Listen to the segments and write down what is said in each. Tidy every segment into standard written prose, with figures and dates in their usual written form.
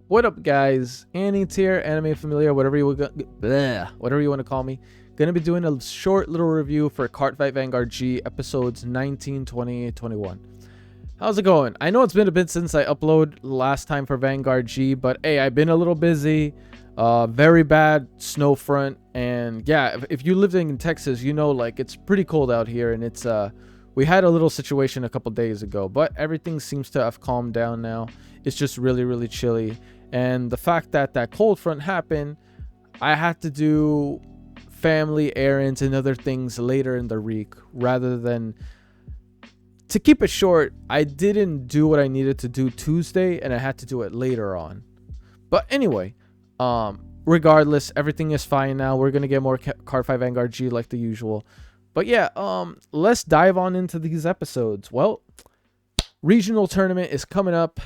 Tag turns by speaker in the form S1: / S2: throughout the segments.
S1: What up, guys? Annie here, Anime Familia, whatever you want to call me. Gonna be doing a short little review for Cardfight Vanguard G episodes 19, 20, 21. How's it going? I know it's been a bit since I uploaded last time for Vanguard G, but hey, I've been a little busy. Very bad snow front, and yeah, if you lived in Texas, you know, like, it's pretty cold out here, and it's we had a little situation a couple days ago, but everything seems to have calmed down now. It's just really chilly, and the fact that that cold front happened, I had to do family errands and other things later in the week. Rather than, to keep it short, I didn't do what I needed to do Tuesday, and I had to do it later on. But anyway, regardless, everything is fine now. We're gonna get more Cardfight Vanguard G like the usual. But yeah, let's dive on into these episodes. Well, regional tournament is coming up.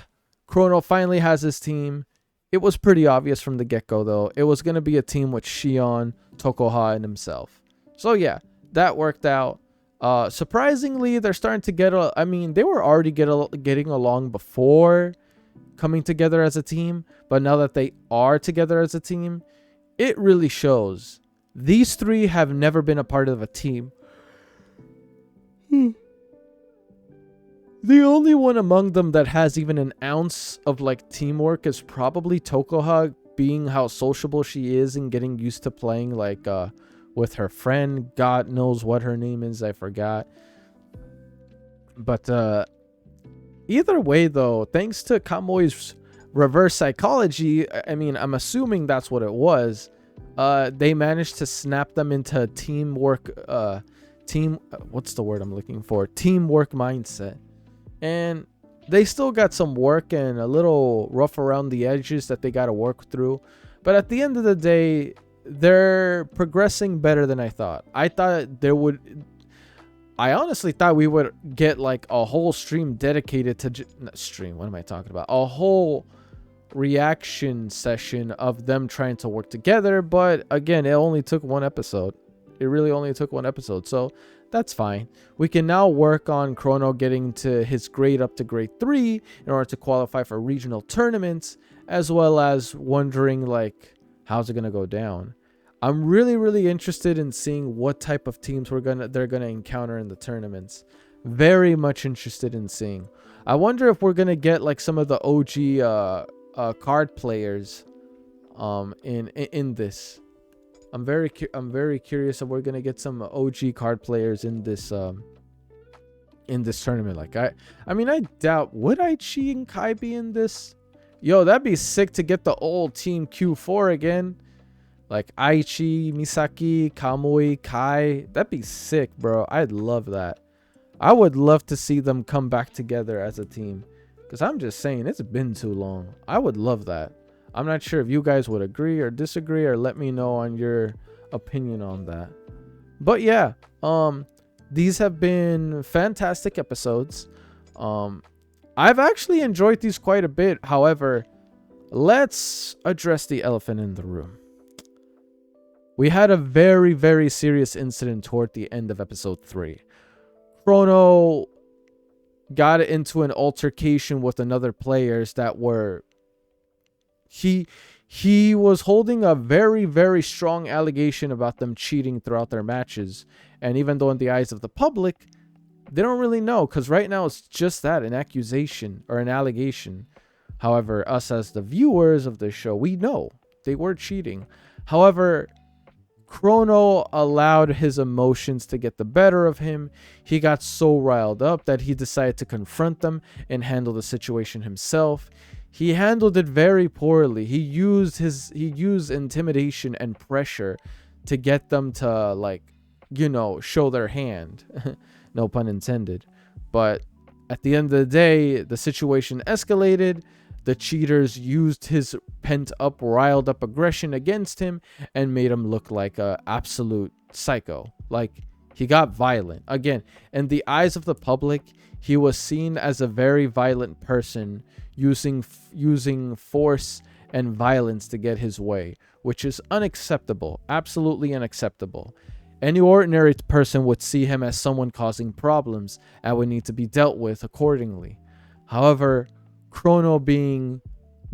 S1: Chrono finally has his team. It was pretty obvious from the get-go, though. It was going to be a team with Shion, Tokoha, and himself. So yeah, that worked out. Surprisingly, they're starting to get they were already getting along before coming together as a team, but now that they are together as a team, it really shows. These three have never been a part of a team. The only one among them that has even an ounce of like teamwork is probably Tokoha, being how sociable she is and getting used to playing like with her friend. God knows what her name is, I forgot. But either way though, thanks to Kamui's reverse psychology, I'm assuming that's what it was. They managed to snap them into teamwork what's the word I'm looking for? Teamwork mindset. And they still got some work and a little rough around the edges that they got to work through. But at the end of the day, they're progressing better than I thought. I honestly thought we would get like a whole stream dedicated to what am I talking about? A whole reaction session of them trying to work together. But again, it only took one episode. It really only took one episode. So that's fine. We can now work on Chrono getting to his grade up to grade 3 in order to qualify for regional tournaments, as well as wondering like, how's it gonna go down. I'm really interested in seeing what type of teams they're gonna encounter in the tournaments. Very much interested in seeing. I wonder if we're gonna get like some of the OG card players in this. I'm very curious if we're gonna get some OG card players in this tournament. Like I doubt, would Aichi and Kai be in this? Yo, that'd be sick to get the old team Q4 again. Like Aichi, Misaki, Kamui, Kai. That'd be sick, bro. I'd love that. I would love to see them come back together as a team. Because I'm just saying, it's been too long. I would love that. I'm not sure if you guys would agree or disagree, or let me know on your opinion on that. But yeah, these have been fantastic episodes. I've actually enjoyed these quite a bit. However, let's address the elephant in the room. We had a very serious incident toward the end of episode 3. Chrono got into an altercation with another players that were... He was holding a very strong allegation about them cheating throughout their matches. And even though in the eyes of the public, they don't really know, because right now it's just that, an accusation or an allegation. However, us as the viewers of the show, we know they were cheating. However, Chrono allowed his emotions to get the better of him. He got so riled up that he decided to confront them and handle the situation himself. He handled it very poorly. He used intimidation and pressure to get them to, like, you know, show their hand. No pun intended. But at the end of the day, the situation escalated. The cheaters used his pent-up, riled-up aggression against him and made him look like a absolute psycho. Like, he got violent. Again, in the eyes of the public, he was seen as a very violent person, using force and violence to get his way, which is unacceptable. Absolutely unacceptable. Any ordinary person would see him as someone causing problems and would need to be dealt with accordingly. However, Chrono, being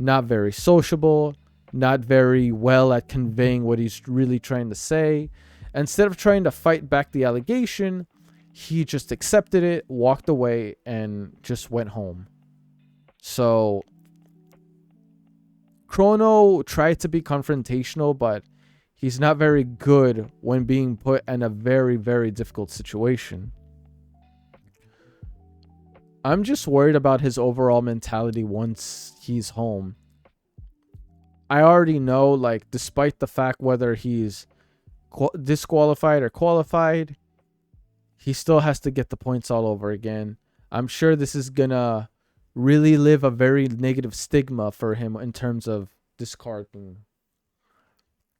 S1: not very sociable, not very well at conveying what he's really trying to say. Instead of trying to fight back the allegation, he just accepted it, walked away, and just went home. So Chrono tried to be confrontational, but he's not very good when being put in a very, very difficult situation. I'm just worried about his overall mentality once he's home. I already know, like, despite the fact whether he's disqualified or qualified, he still has to get the points all over again. I'm sure this is gonna really live a very negative stigma for him in terms of discarding.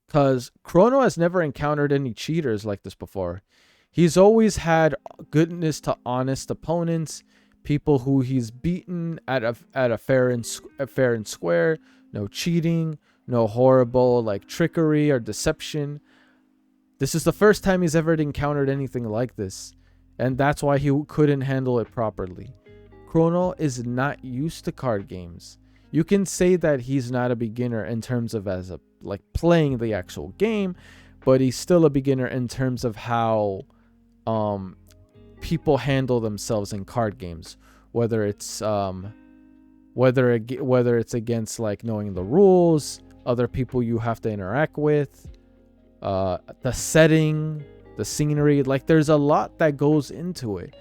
S1: Because Chrono has never encountered any cheaters like this before. He's always had goodness to honest opponents, people who he's beaten at a fair and square. No cheating, no horrible like trickery or deception. This is the first time he's ever encountered anything like this, and that's why he couldn't handle it properly. Chrono is not used to card games. You can say that he's not a beginner in terms of playing the actual game, but he's still a beginner in terms of how people handle themselves in card games, whether it's against like knowing the rules, other people you have to interact with, the setting, the scenery. Like, there's a lot that goes into it,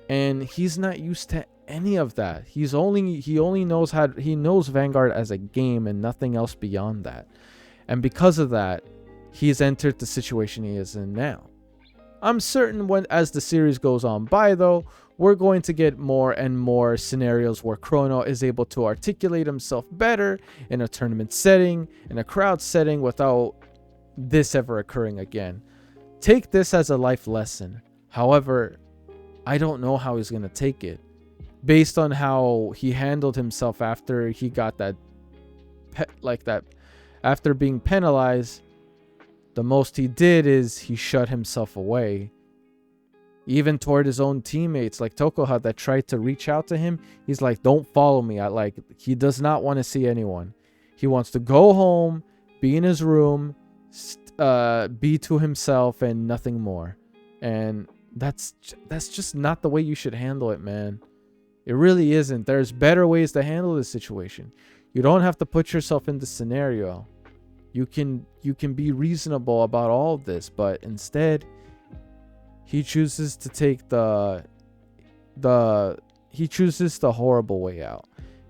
S1: and he's not used to any of that. He knows Vanguard as a game and nothing else beyond that, and because of that, he's entered the situation he is in now. I'm certain as the series goes on by, though, we're going to get more and more scenarios where Chrono is able to articulate himself better in a tournament setting, in a crowd setting, without this ever occurring again. Take this as a life lesson. However, I don't know how he's going to take it, based on how he handled himself after he got after being penalized. The most he did is he shut himself away. Even toward his own teammates like Tokoha that tried to reach out to him, he's like, don't follow me. He does not want to see anyone. He wants to go home, be in his room, be to himself and nothing more. And that's just not the way you should handle it, man. It really isn't. There's better ways to handle this situation. You don't have to put yourself in this scenario. You can be reasonable about all of this, but instead he chooses to take the horrible way out.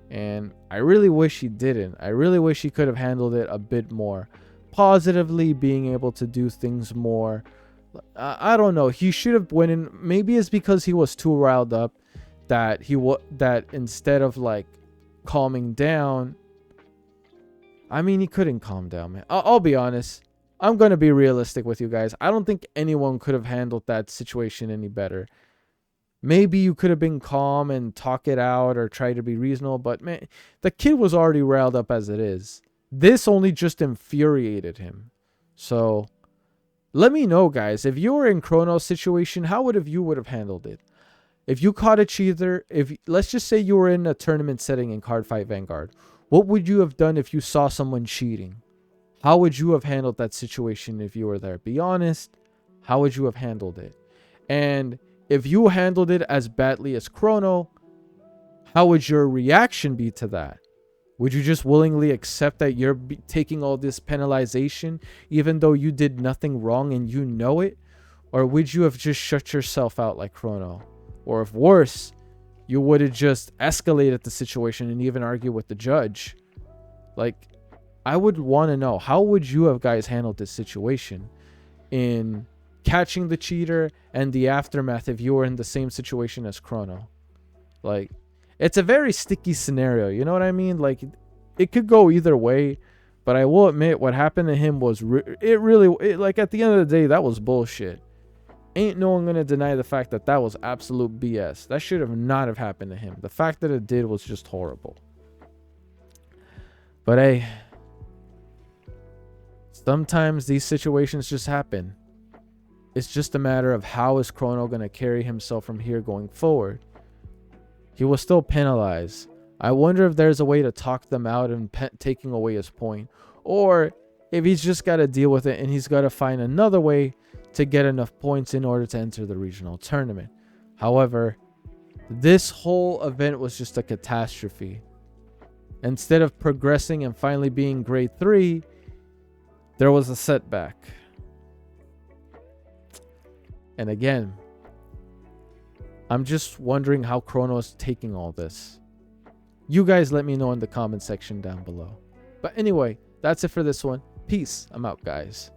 S1: And I really wish he didn't. I really wish he could have handled it a bit more positively, being able to do things more. I don't know. He should have went in. Maybe it's because he was too riled up that instead of like calming down. I mean, he couldn't calm down, man. I'll be honest. I'm going to be realistic with you guys. I don't think anyone could have handled that situation any better. Maybe you could have been calm and talk it out or try to be reasonable, but man, the kid was already riled up as it is. This only just infuriated him. So let me know, guys, if you were in Chrono's situation, how would you have handled it? If you caught a cheater, let's just say you were in a tournament setting in Cardfight Vanguard, what would you have done if you saw someone cheating? How would you have handled that situation if you were there? Be honest. How would you have handled it? And if you handled it as badly as Chrono, how would your reaction be to that? Would you just willingly accept that you're taking all this penalization even though you did nothing wrong and you know it? Or would you have just shut yourself out like Chrono? Or if worse, you would have just escalated the situation and even argue with the judge? Like, I would want to know, how would you have guys handled this situation in catching the cheater and the aftermath if you were in the same situation as Chrono? Like, it's a very sticky scenario, you know what I mean? Like, it could go either way, but I will admit what happened to him was like, at the end of the day, that was bullshit. Ain't no one gonna deny the fact that was absolute BS. That should have not have happened to him. The fact that it did was just horrible. But hey, sometimes these situations just happen. It's just a matter of how is Chrono gonna carry himself from here going forward. He was still penalized, I wonder if there's a way to talk them out and taking away his point, or if he's just got to deal with it and he's got to find another way to get enough points in order to enter the regional tournament. However, this whole event was just a catastrophe. Instead of progressing and finally being grade 3, there was a setback. And again, I'm just wondering how Chrono is taking all this. You guys let me know in the comment section down below. But anyway, that's it for this one. Peace. I'm out, guys.